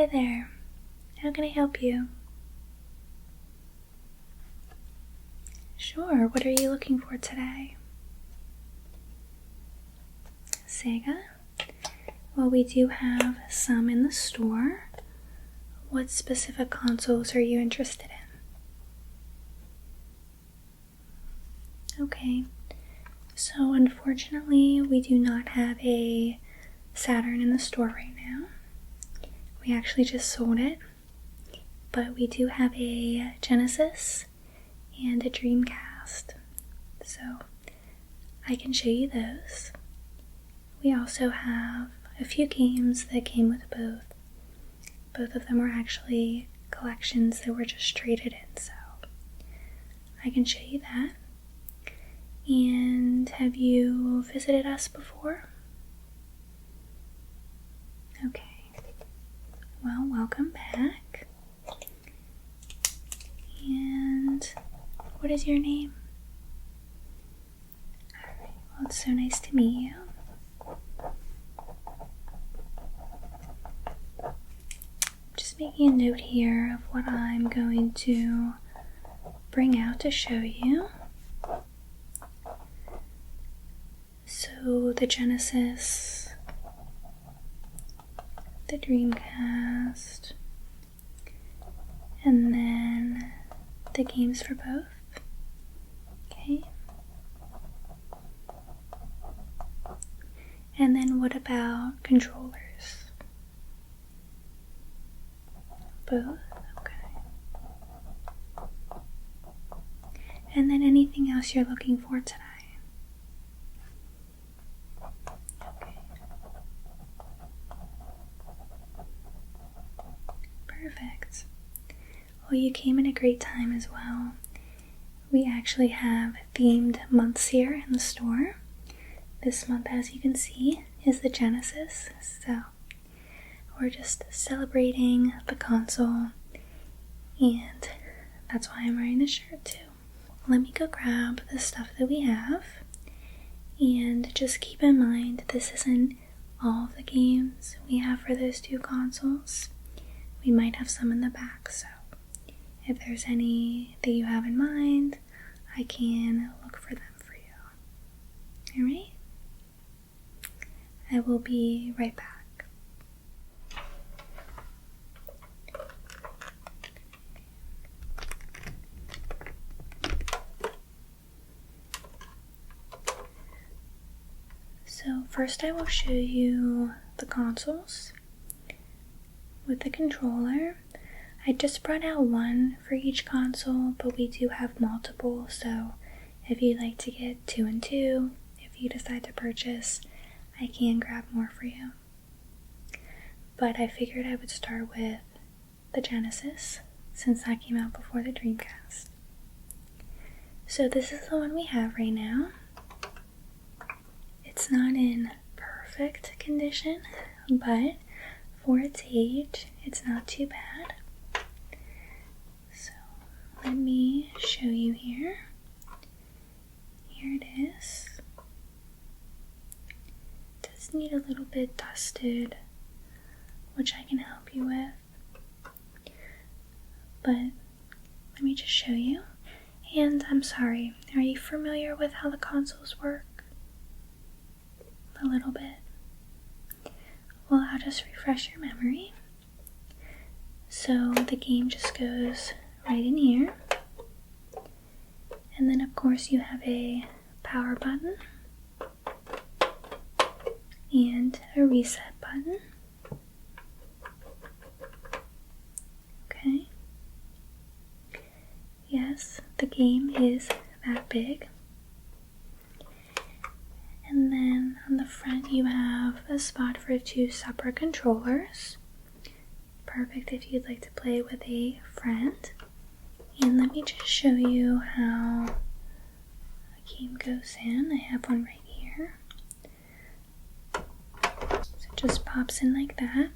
Hi there. How can I help you? Sure, what are you looking for today? Sega? Well, we do have some in the store. What specific consoles are you interested in? Okay, so unfortunately we do not have a Saturn in the store right now. We actually just sold it, but we do have a Genesis and a Dreamcast, so I can show you those. We also have a few games that came with both. Both of them are actually collections that were just traded in, so I can show you that. And have you visited us before? Okay. Well, welcome back. And what is your name? Alright, well, it's so nice to meet you. Just making a note here of what I'm going to bring out to show you. So the Genesis, the Dreamcast, and then the games for both. Okay. And then what about controllers? Both? Okay. And then anything else you're looking for today? Okay. Perfect. Well, you came at a great time as well. We actually have themed months here in the store. This month, as you can see, is the Genesis, so we're just celebrating the console, and that's why I'm wearing this shirt too. Let me go grab the stuff that we have, and just keep in mind this isn't all of the games we have for those two consoles. We might have some in the back, so if there's any that you have in mind, I can look for them for you. Alright? I will be right back. So first I will show you the consoles with the controller. I just brought out one for each console, but we do have multiple, so if you'd like to get 2 and 2, if you decide to purchase, I can grab more for you. But I figured I would start with the Genesis, since that came out before the Dreamcast. So this is the one we have right now. It's not in perfect condition, but for its age, it's not too bad. So let me show you here. Here it is. It does need a little bit dusted, which I can help you with. But let me just show you. And I'm sorry, are you familiar with how the consoles work? A little bit. Well, I'll just refresh your memory. So the game just goes right in here. And then of course you have a power button and a reset button. Okay. Yes, the game is that big. And then on the front you have a spot for 2 separate controllers. Perfect if you'd like to play with a friend. And let me just show you how the game goes in. I have one right here. So it just pops in like that.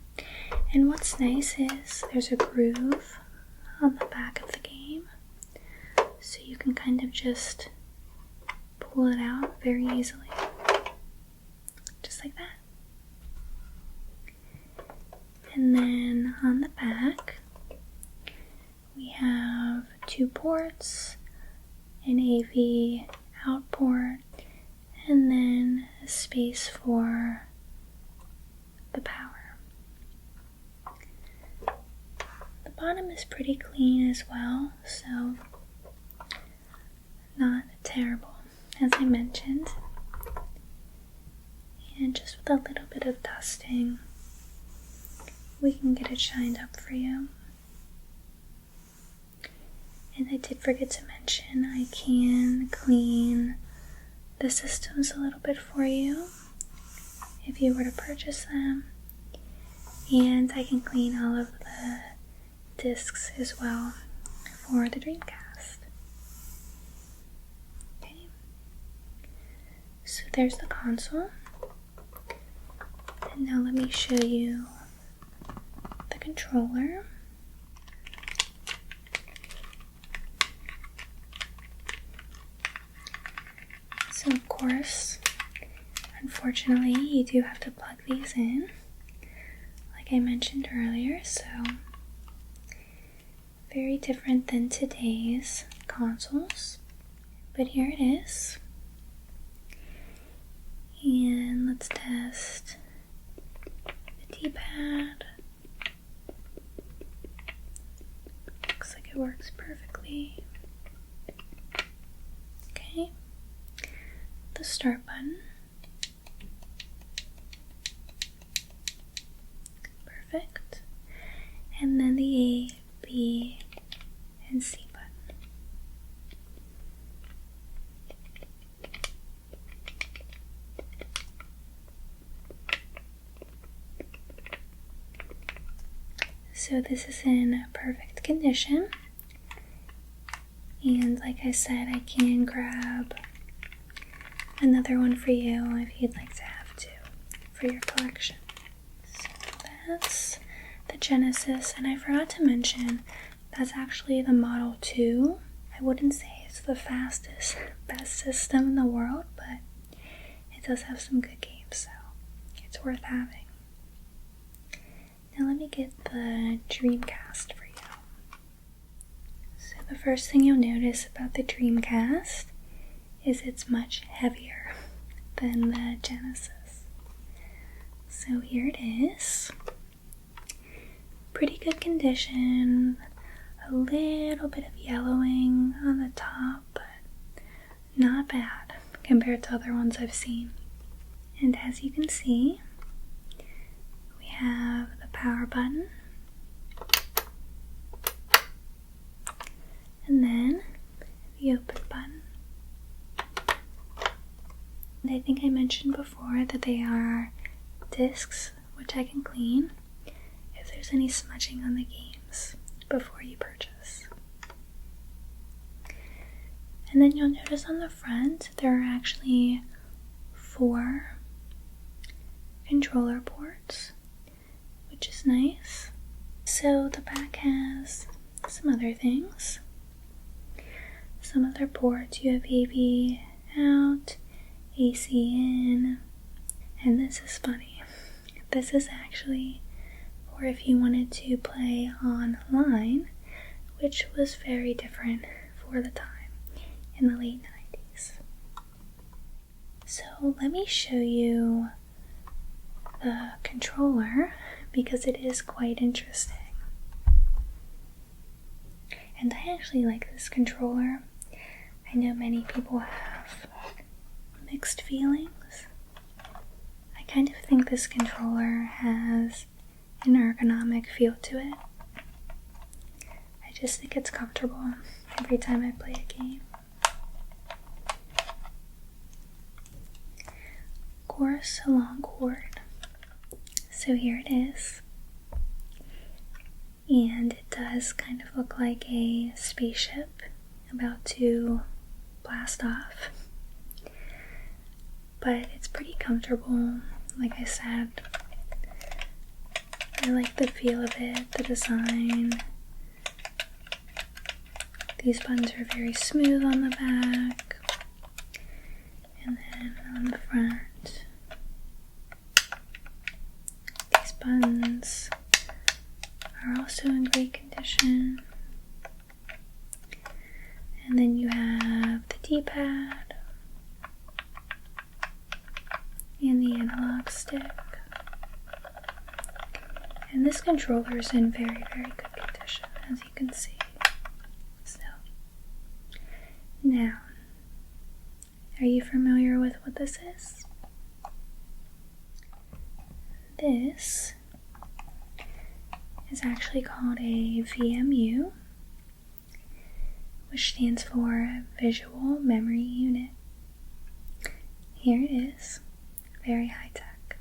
And what's nice is there's a groove on the back of the game, so you can kind of just pull it out very easily. Just like that. And then on the back, we have 2 ports, an AV out port, and then a space for the power. The bottom is pretty clean as well, so not terrible, as I mentioned. And just with a little bit of dusting, we can get it shined up for you. And I did forget to mention, I can clean the systems a little bit for you if you were to purchase them. And I can clean all of the discs as well for the Dreamcast. Okay. So there's the console. And now let me show you the controller. So of course, unfortunately, you do have to plug these in, like I mentioned earlier, so very different than today's consoles. But here it is. And let's test the D-pad. Looks like it works perfectly. Okay. The start button. Perfect. And then the A, B, and C button. So this is in perfect condition. And like I said, I can grab another one for you if you'd like to have 2 for your collection. So that's the Genesis, and I forgot to mention, that's actually the Model 2. I wouldn't say it's the fastest, best system in the world, but it does have some good games, so it's worth having. Now let me get the Dreamcast for you. So the first thing you'll notice about the Dreamcast is it's much heavier than the Genesis. So here it is. Pretty good condition. A little bit of yellowing on the top, but not bad compared to other ones I've seen. And as you can see, we have the power button, and then the open button. And I think I mentioned before that they are discs, which I can clean if there's any smudging on the games before you purchase. And then you'll notice on the front there are actually 4 controller ports, which is nice. So the back has some other things. Some other ports, you have AV out, AC in, and this is funny. This is actually for if you wanted to play online, which was very different for the time in the late 90s. So let me show you the controller because it is quite interesting. And I actually like this controller. I know many people have mixed feelings. I kind of think this controller has an ergonomic feel to it. I just think it's comfortable every time I play a game. Of course, a long cord. So here it is. And it does kind of look like a spaceship about to blast off. But it's pretty comfortable, like I said. I like the feel of it, the design. These buttons are very smooth on the back. And then on the front, these buttons are also in great condition. And then you have the D-pad and the analog stick. And this controller is in very, very good condition, as you can see. So, now, are you familiar with what this is? This is actually called a VMU, which stands for Visual Memory Unit. Here it is, very high tech.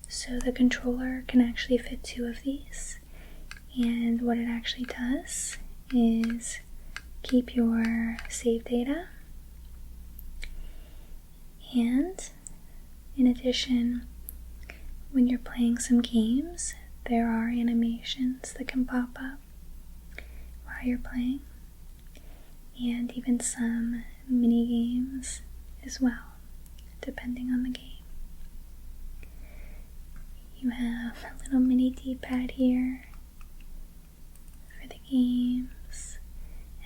So the controller can actually fit 2 of these, and what it actually does is keep your save data, and in addition, when you're playing some games, there are animations that can pop up while you're playing, and even some mini games as well, depending on the game. You have a little mini D-pad here for the games,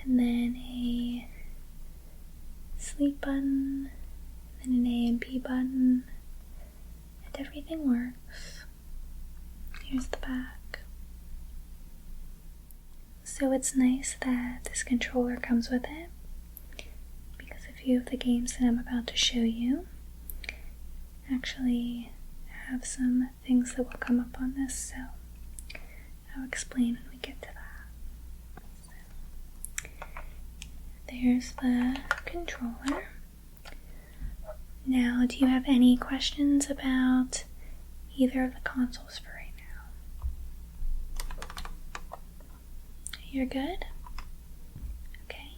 and then a sleep button, and then an A and B button, and everything works. Here's the back. So it's nice that this controller comes with it, because a few of the games that I'm about to show you actually have some things that will come up on this, so I'll explain when we get to that. So, there's the controller. Now, do you have any questions about either of the consoles for right now? You're good? Okay.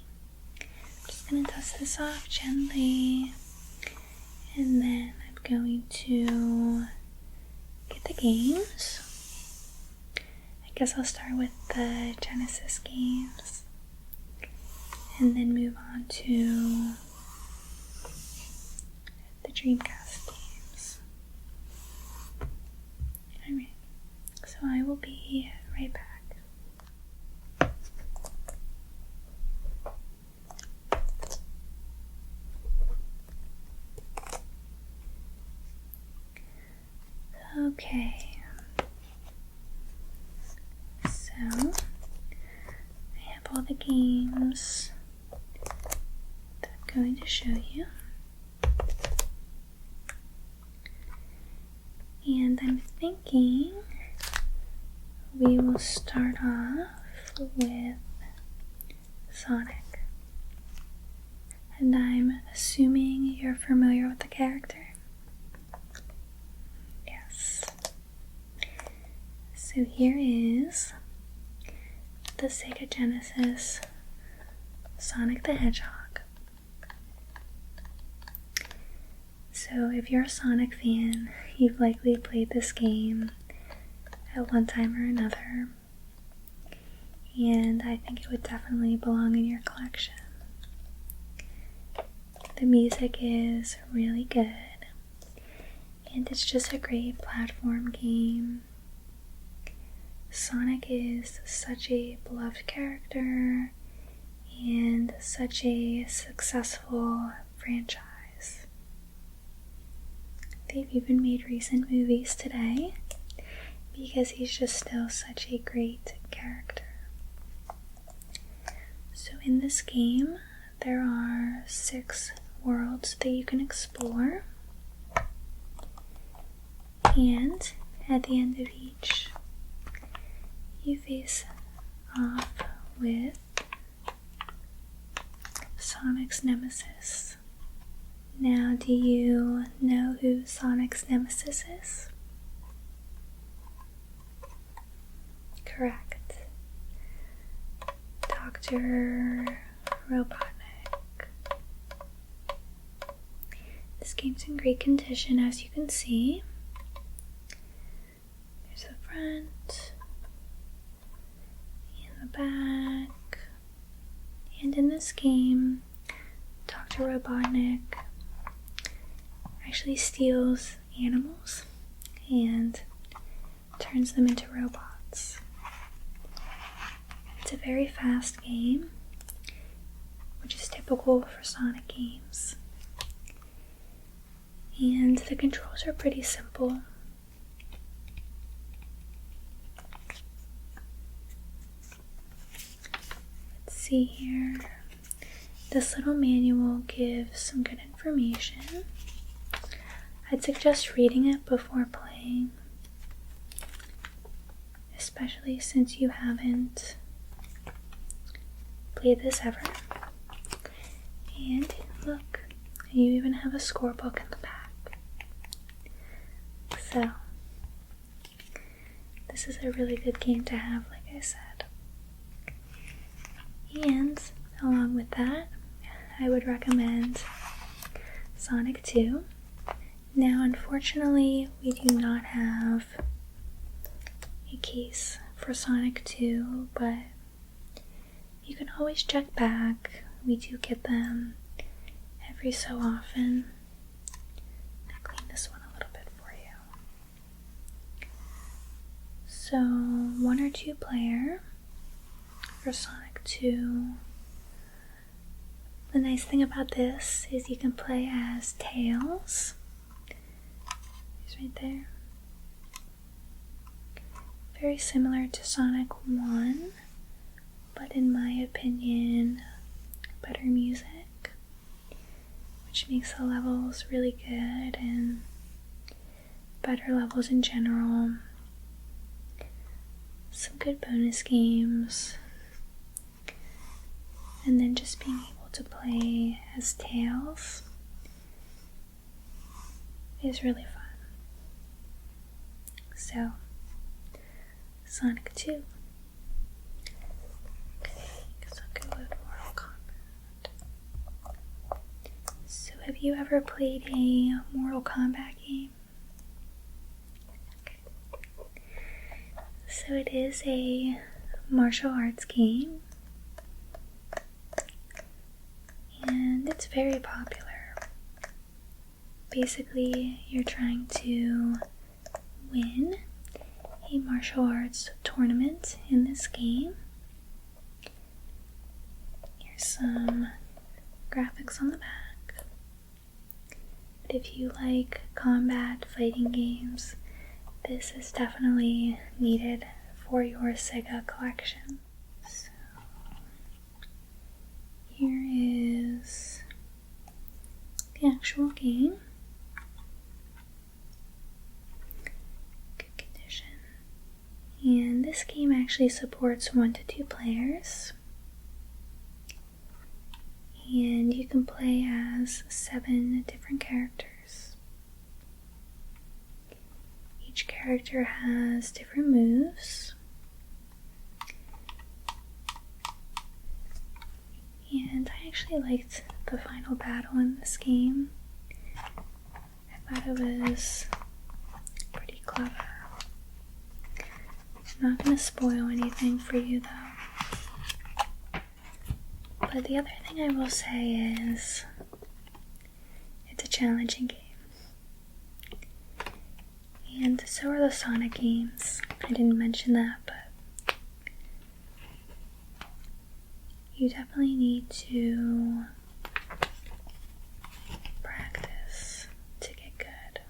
I'm just going to dust this off gently, and then I'm going to get the games. I guess I'll start with the Genesis games, and then move on to the Dreamcast games. Alright, so I will be right back. Okay, so I have all the games that I'm going to show you, and I'm thinking we will start off with Sonic, and I'm assuming you're familiar with the character. So here is the Sega Genesis Sonic the Hedgehog. So if you're a Sonic fan, you've likely played this game at one time or another, and I think it would definitely belong in your collection. The music is really good, and it's just a great platform game. Sonic is such a beloved character and such a successful franchise. They've even made recent movies today because he's just still such a great character. So in this game, there are 6 worlds that you can explore, and at the end of each, you face off with Sonic's nemesis. Now, do you know who Sonic's nemesis is? Correct. Dr. Robotnik. This game's in great condition, as you can see. There's the front, the back, and in this game, Dr. Robotnik actually steals animals and turns them into robots. It's a very fast game, which is typical for Sonic games. And the controls are pretty simple. Let's see here. This little manual gives some good information. I'd suggest reading it before playing, especially since you haven't played this ever. And look, you even have a scorebook in the back. So, this is a really good game to have, like I said. And along with that, I would recommend Sonic 2. Now, unfortunately, we do not have a case for Sonic 2, but you can always check back. We do get them every so often. I'll clean this one a little bit for you. So, 1 or 2 player for Sonic 2. The nice thing about this is you can play as Tails. He's right there. Very similar to Sonic 1, but in my opinion, better music, which makes the levels really good and better levels in general. Some good bonus games, and then just being able to play as Tails is really fun. So, Sonic 2. Okay, guess I'll go with Mortal Kombat. So, have you ever played a Mortal Kombat game? Okay. So, it is a martial arts game, and it's very popular. Basically, you're trying to win a martial arts tournament in this game. Here's some graphics on the back. But if you like combat fighting games, this is definitely needed for your Sega collection. So, here is the actual game. And this game actually supports 1 to 2 players. And you can play as 7 different characters. Each character has different moves. And I actually liked the final battle in this game. I thought it was pretty clever. I'm not going to spoil anything for you though. But the other thing I will say is it's a challenging game. And so are the Sonic games. I didn't mention that, but you definitely need to practice to get good.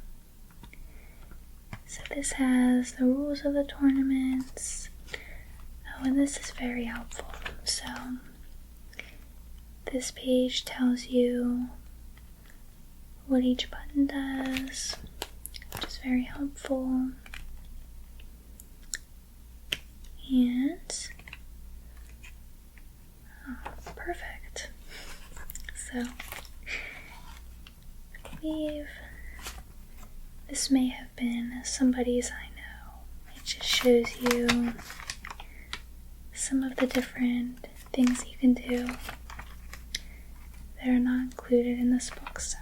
So this has the rules of the tournaments. Oh, and this is very helpful. So this page tells you what each button does, which is very helpful. And perfect. So I believe this may have been somebody's I know. It just shows you some of the different things you can do that are not included in this book, so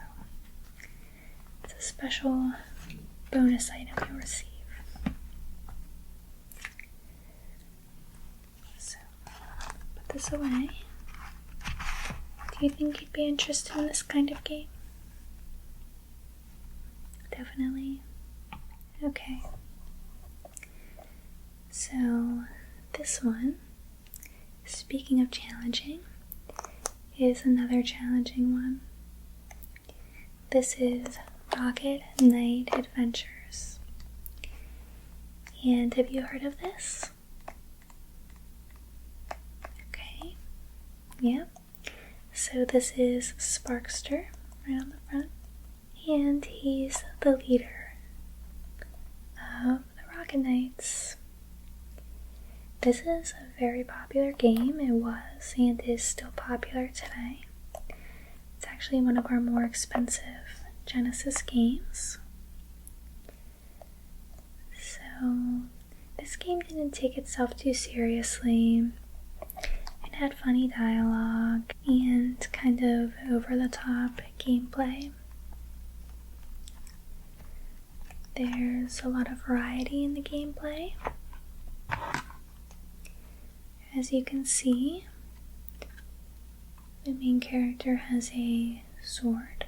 it's a special bonus item you'll receive. So, put this away. Do you think you'd be interested in this kind of game? Definitely. Okay. So this one, speaking of challenging, is another challenging one. This is Rocket Knight Adventures. And have you heard of this? Okay. Yep. So this is Sparkster, right on the front. And he's the leader of the Rocket Knights. This is a very popular game. It was and is still popular today. It's actually one of our more expensive Genesis games. So this game didn't take itself too seriously. It had funny dialogue and kind of over-the-top gameplay. There's a lot of variety in the gameplay. As you can see, the main character has a sword.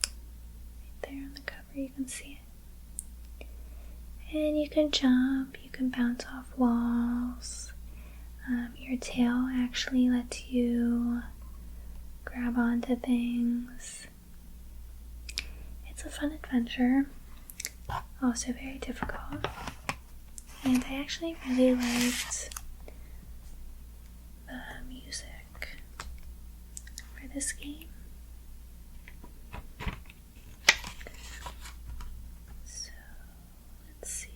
Right there on the cover you can see it. And you can jump, you can bounce off walls. Your tail actually lets you grab onto things. It's a fun adventure, also very difficult. And I actually really liked the music for this game. So, let's see.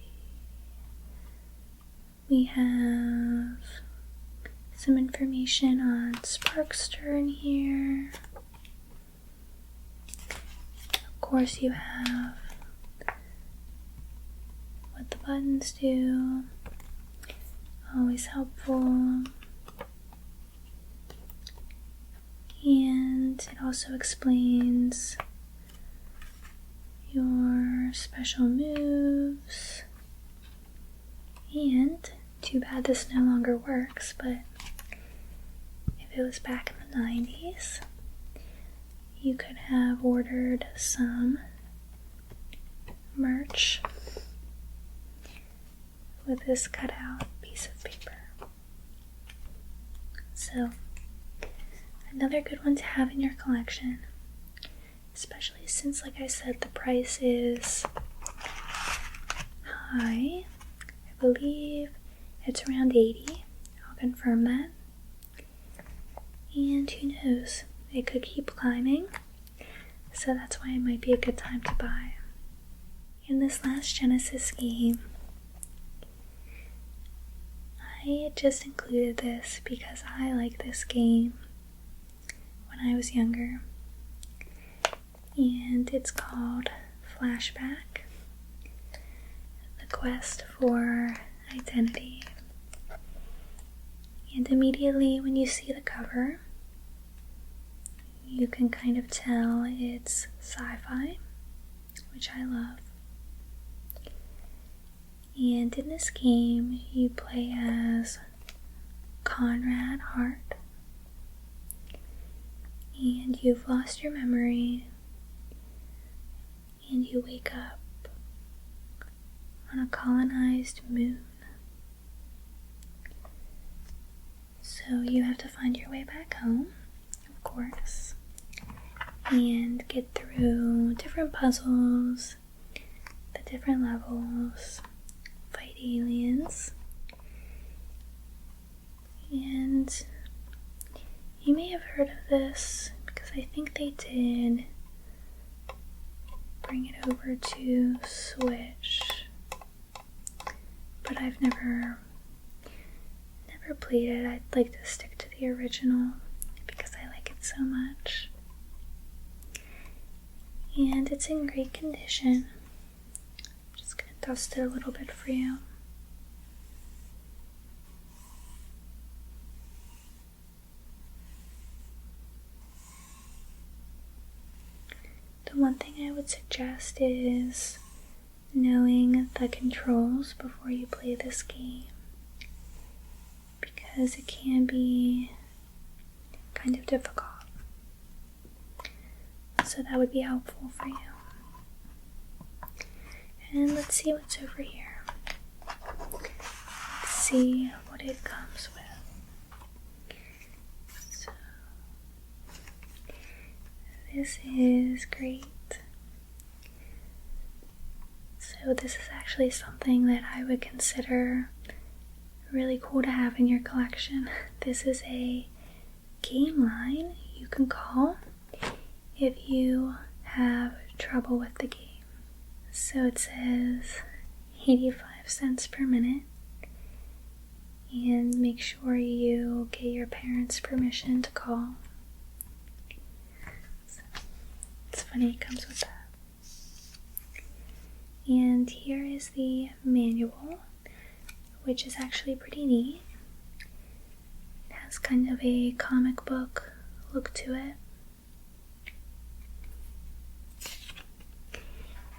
We have some information on Sparkster in here. Of course, you have what the buttons do, always helpful. And it also explains your special moves. And too bad this no longer works, but if it was back in the 90s, you could have ordered some merch with this cutout piece of paper. So, another good one to have in your collection, especially since, like I said, the price is high. I believe it's around $80. I'll confirm that. And who knows, it could keep climbing, so that's why it might be a good time to buy. In this last Genesis game, I just included this because I like this game when I was younger. And it's called Flashback, The Quest for Identity. And immediately when you see the cover, you can kind of tell it's sci-fi, which I love. And in this game, you play as Conrad Hart, and you've lost your memory, and you wake up on a colonized moon. So you have to find your way back home, of course, and get through different puzzles, the different levels, fight aliens, and you may have heard of this because I think they did bring it over to Switch, but I've never played it. I'd like to stick to the original because I like it so much. And it's in great condition. I'm just going to dust it a little bit for you. The one thing I would suggest is knowing the controls before you play this game, because it can be kind of difficult. So that would be helpful for you. And let's see what's over here. Let's see what it comes with. So, this is great. So this is actually something that I would consider really cool to have in your collection. This is a game line you can call if you have trouble with the game. So it says 85 cents per minute, and make sure you get your parents' permission to call. So it's funny it comes with that. And here is the manual, which is actually pretty neat. It has kind of a comic book look to it.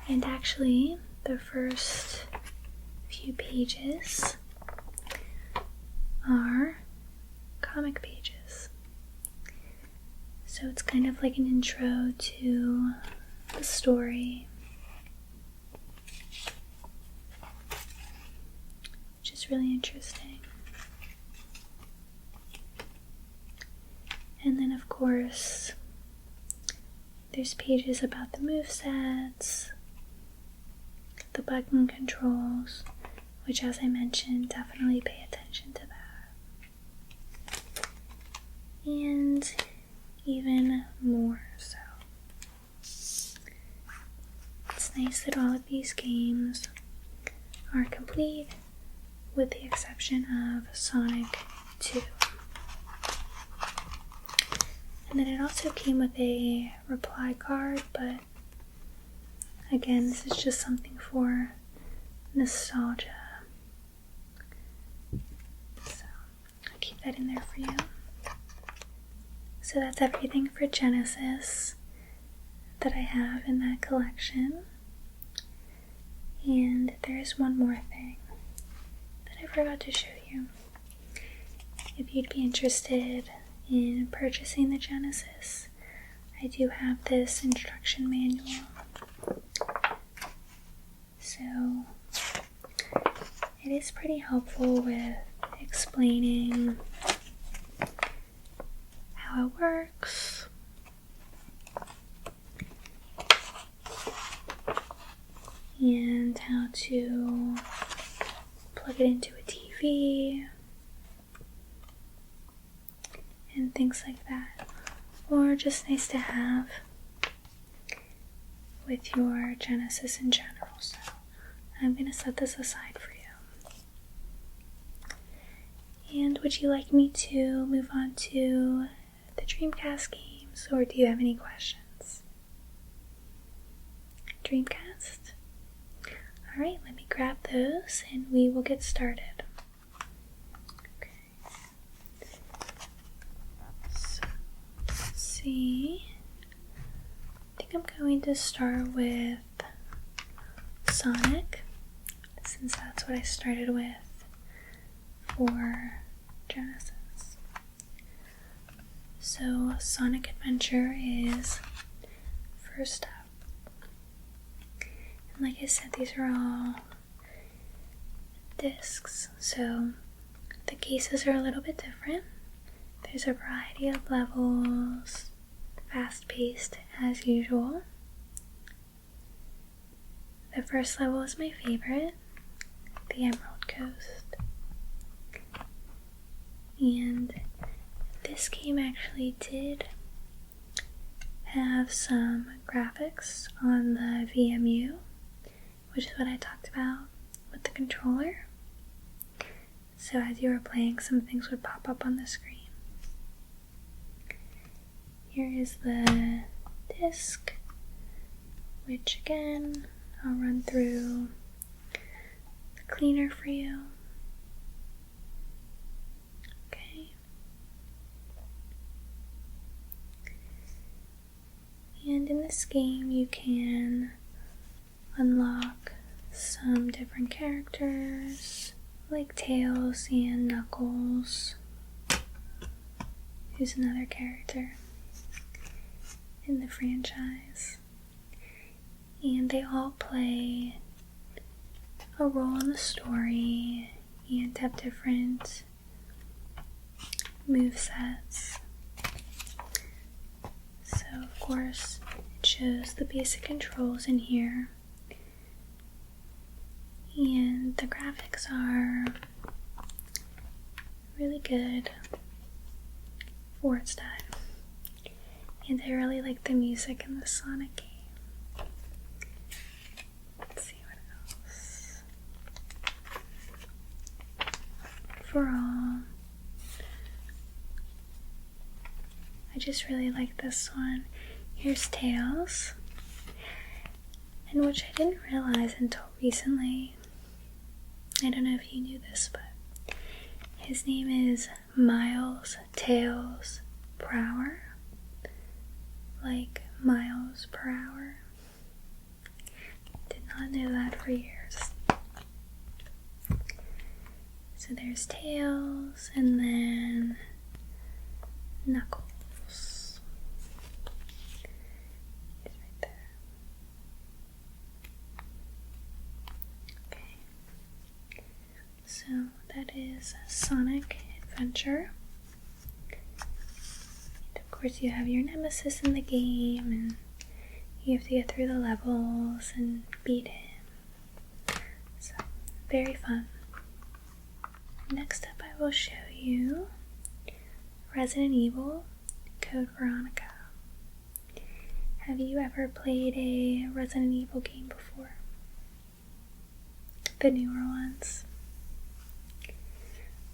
And actually, the first few pages are comic pages. So it's kind of like an intro to the story, which is really interesting. And then, of course, there's pages about the movesets, the button controls, which, as I mentioned, definitely pay attention to that. And even more so. It's nice that all of these games are complete, with the exception of Sonic 2. And then it also came with a reply card, but again, this is just something for nostalgia. So I'll keep that in there for you. So that's everything for Genesis that I have in that collection. And there's one more thing that I forgot to show you. If you'd be interested in purchasing the Genesis, I do have this instruction manual. So it is pretty helpful with explaining how it works, and how to plug it into a TV and things like that, or just nice to have with your Genesis in general. So I'm going to set this aside for you. And would you like me to move on to the Dreamcast games, or do you have any questions? Dreamcast? Alright, let me grab those and we will get started. Okay. So, let's see. I think I'm going to start with Sonic, since that's what I started with for Genesis. So Sonic Adventure is first up. And like I said, these are all discs, so the cases are a little bit different. There's a variety of levels, fast-paced as usual. The first level is my favorite, the Emerald Coast. And this game actually did have some graphics on the VMU, which is what I talked about with the controller. So as you were playing, some things would pop up on the screen. Here is the disc, which again, I'll run through the cleaner for you. Okay. And in this game, you can unlock some different characters, like Tails and Knuckles, who's another character in the franchise. And they all play a role in the story and have different movesets. So, of course, it shows the basic controls in here. And the graphics are really good for its time. And I really like the music in the Sonic game. Let's see what else. Overall, I just really like this one. Here's Tails, and which I didn't realize until recently. I don't know if you knew this, but his name is Miles Tails Prower, like miles per hour. Did not know that for years. So there's Tails, and then Knuckles. He's right there. Okay. So that is Sonic Adventure. And of course you have your nemesis in the game, and you have to get through the levels and beat him. So, very fun. Next up I will show you Resident Evil Code Veronica. Have you ever played a Resident Evil game before? The newer ones?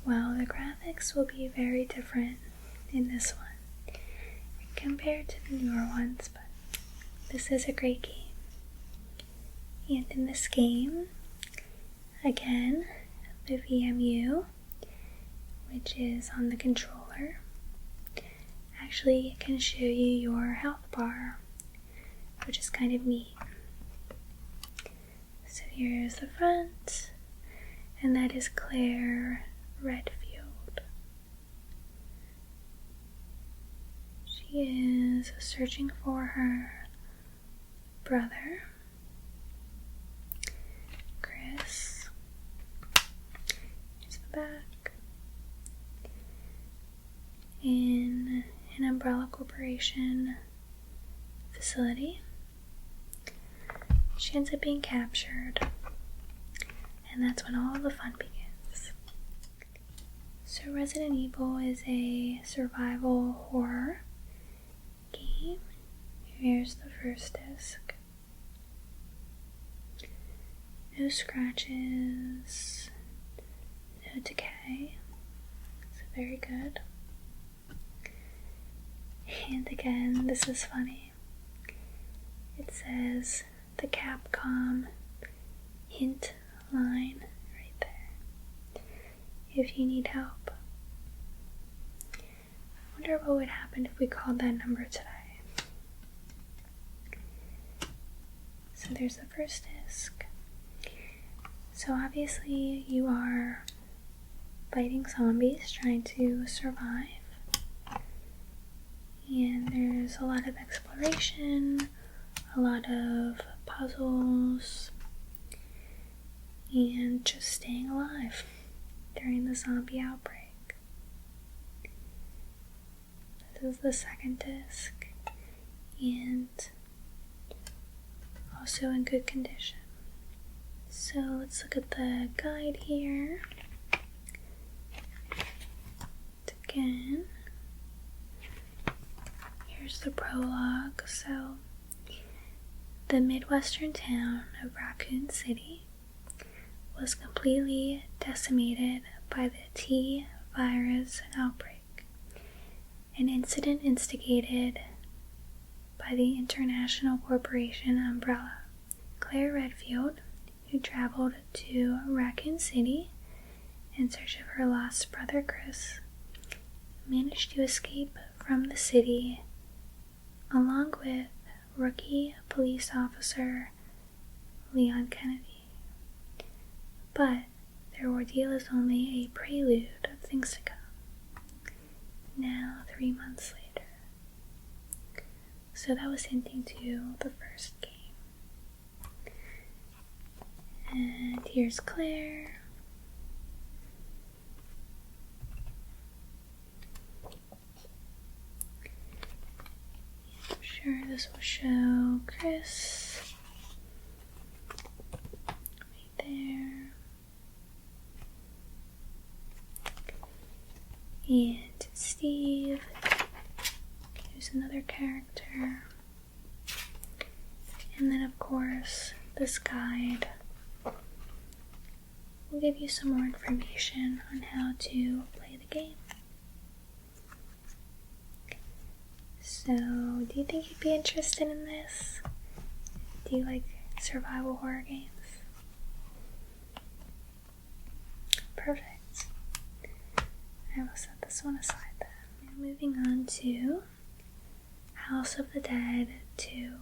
Well, the graphics will be very different in this one compared to the newer ones, but this is a great game. And in this game, again, the VMU, which is on the controller, actually can show you your health bar, which is kind of neat. So here's the front, and that is Claire Redfield. She is searching for her brother, Chris. Here's the back. In an Umbrella Corporation facility. She ends up being captured, and that's when all the fun begins. So Resident Evil is a survival horror game. Here's the first disc. No scratches, no decay, so very good. And again, this is funny. It says the Capcom hint line right there. If you need help. I wonder what would happen if we called that number today. So there's the first disc. So obviously you are fighting zombies, trying to survive. And there's a lot of exploration, a lot of puzzles, and just staying alive during the zombie outbreak. This is the second disc, and also in good condition. So let's look at the guide here. Again, here's the prologue. So, the Midwestern town of Raccoon City was completely decimated by the T virus outbreak, an incident instigated by the international corporation Umbrella. Claire Redfield, who traveled to Raccoon City in search of her lost brother Chris, managed to escape from the city along with rookie police officer Leon Kennedy. But their ordeal is only a prelude of things to come. Now, 3 months later. So that was hinting to the first game. And here's Claire. I'm sure this will show Chris right there. And Steve. Here's another character. And then, of course, this guide will give you some more information on how to play the game. So, do you think you'd be interested in this? Do you like survival horror games? Perfect. I will set this one aside then. Now moving on to House of the Dead 2.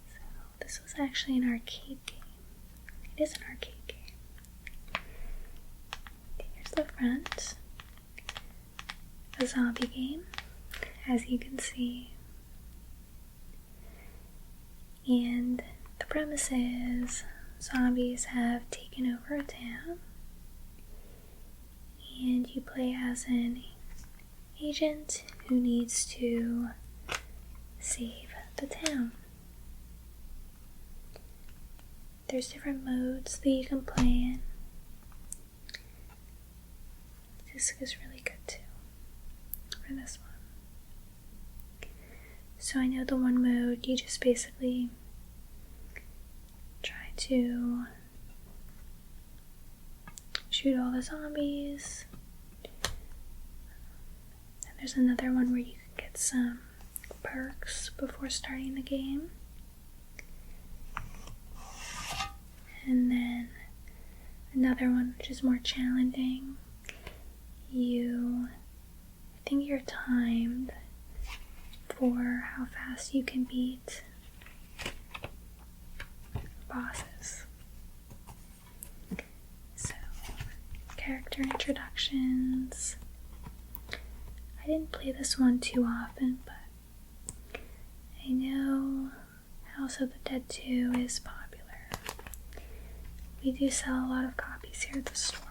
So, this was actually an arcade game. It is an arcade game. Here's the front. A zombie game, as you can see. And the premise is zombies have taken over a town, and you play as an agent who needs to save the town. There's different modes that you can play in. This is really good too for this one. So I know the one mode you just basically try to shoot all the zombies. And there's another one where you can get some perks before starting the game. And then another one which is more challenging. I think you're timed for how fast you can beat bosses. So, character introductions. I didn't play this one too often, but I know House of the Dead 2 is popular. We do sell a lot of copies here at the store.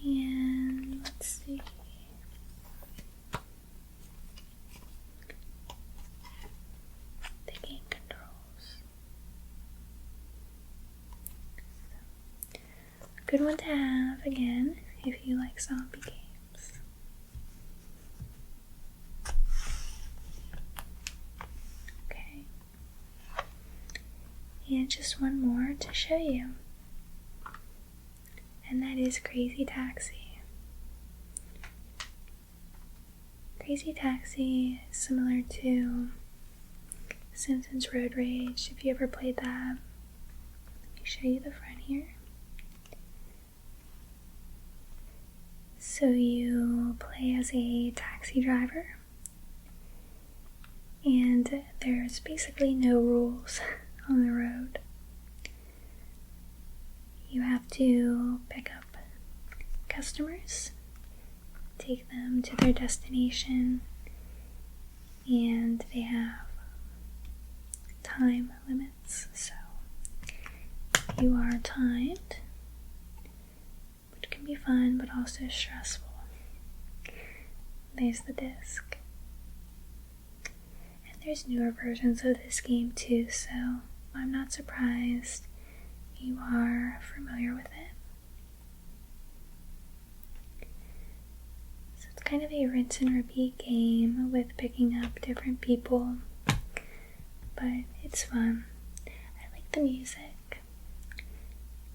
And let's see. The game controls. A good one to have, again, if you like zombie games. Okay. And just one more to show you. And that is Crazy Taxi. Crazy Taxi is similar to Simpsons Road Rage, if you ever played that. Let me show you the front here. So you play as a taxi driver, and there's basically no rules on the road. You have to pick up customers, take them to their destination, and they have time limits, so you are timed, which can be fun but also stressful. There's the disc. And there's newer versions of this game too, so I'm not surprised you are familiar with it. So it's kind of a rinse and repeat game with picking up different people, but it's fun. I like the music.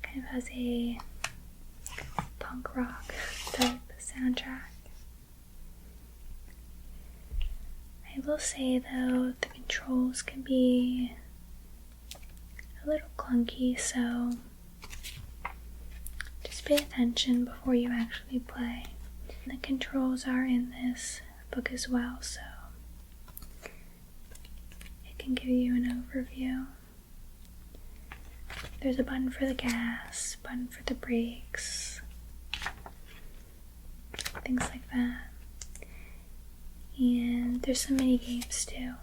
Kind of has a punk rock type soundtrack. I will say though, the controls can be a little clunky, so just pay attention before you actually play. And the controls are in this book as well, so it can give you an overview. There's a button for the gas, button for the brakes, things like that. And there's some mini games too.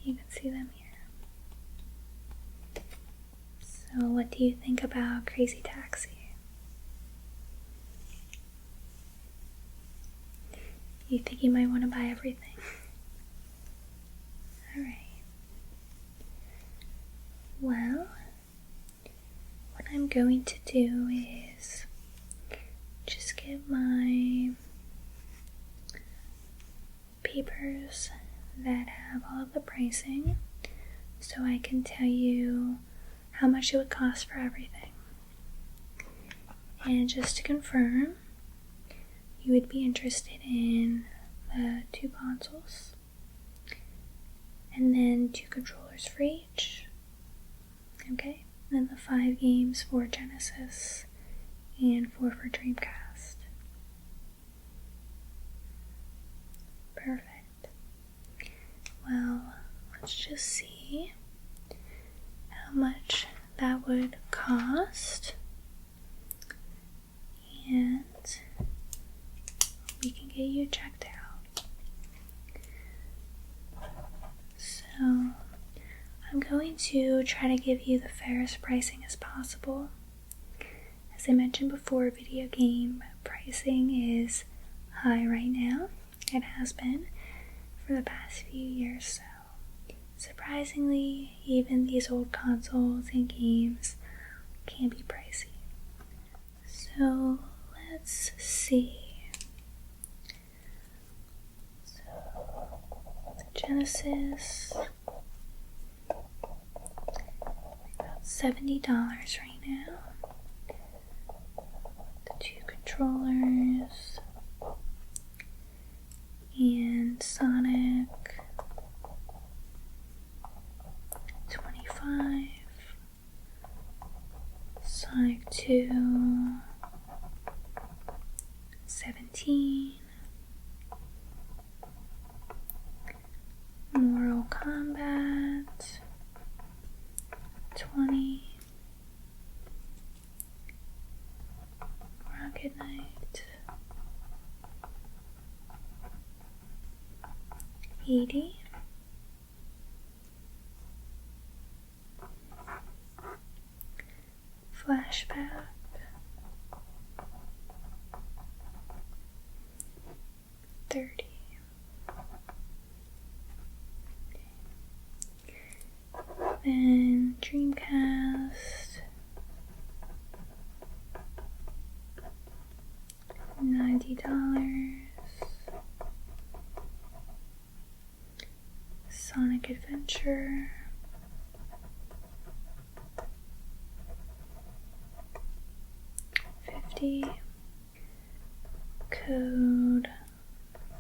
You can see them here. So what do you think about Crazy Taxi? You think you might want to buy everything? Alright. Well, what I'm going to do is just get my papers that have all of the pricing so I can tell you how much it would cost for everything. And just to confirm, you would be interested in the 2 consoles and then 2 controllers for each. Okay? And then the 5 games for Genesis and 4 for Dreamcast. Perfect. Well, let's just see how much that would cost, and we can get you checked out. So I'm going to try to give you the fairest pricing as possible. As I mentioned before, video game pricing is high right now. It has been for the past few years, so surprisingly, even these old consoles and games can be pricey. So let's see. So the Genesis, about $70 right now. The 2 controllers and Sonic, $25. Sonic 2, $17. Mortal Kombat, $20. Rocket Knight, $80. Flashback, $30. Then Dreamcast, $90. Sonic Adventure, $50. Code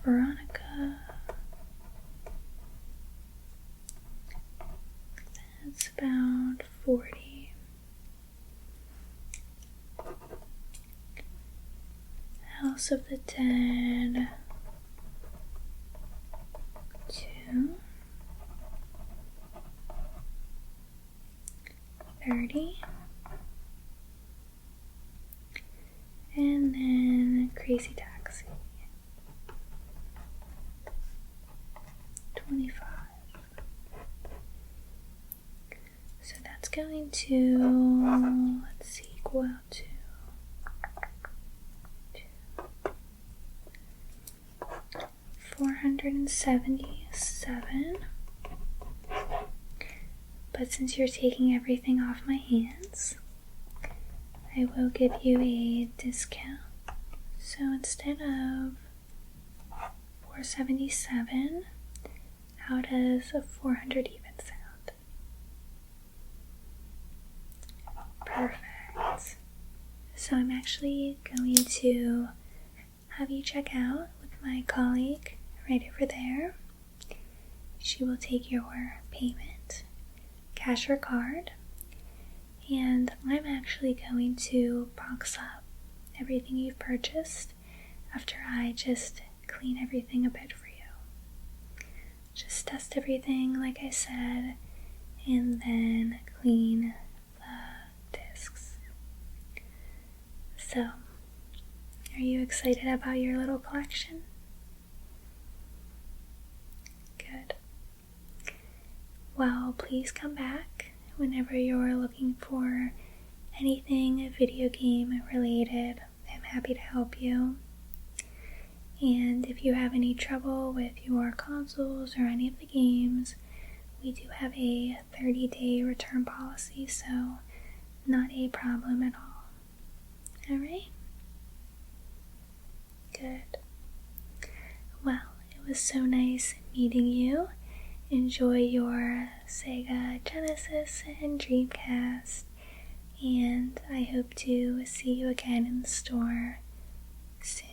Veronica, that's about $40. House of the Dead 2, $30. And then Crazy Taxi, $25. So that's going to, let's see, equal out to $477. But since you're taking everything off my hands, I will give you a discount. So instead of $477, how does a 400 even sound? Perfect. So I'm actually going to have you check out with my colleague right over there. She will take your payment, cash or card, and I'm actually going to box up everything you've purchased after I just clean everything a bit for you. Just dust everything like I said, and then clean the discs. So, are you excited about your little collection? Good. well, please come back whenever you're looking for anything video game related. I'm happy to help you. And if you have any trouble with your consoles or any of the games, we do have a 30-day return policy, so not a problem at all. Alright? Good. Well, it was so nice meeting you. Enjoy your Sega Genesis and Dreamcast, and I hope to see you again in the store soon.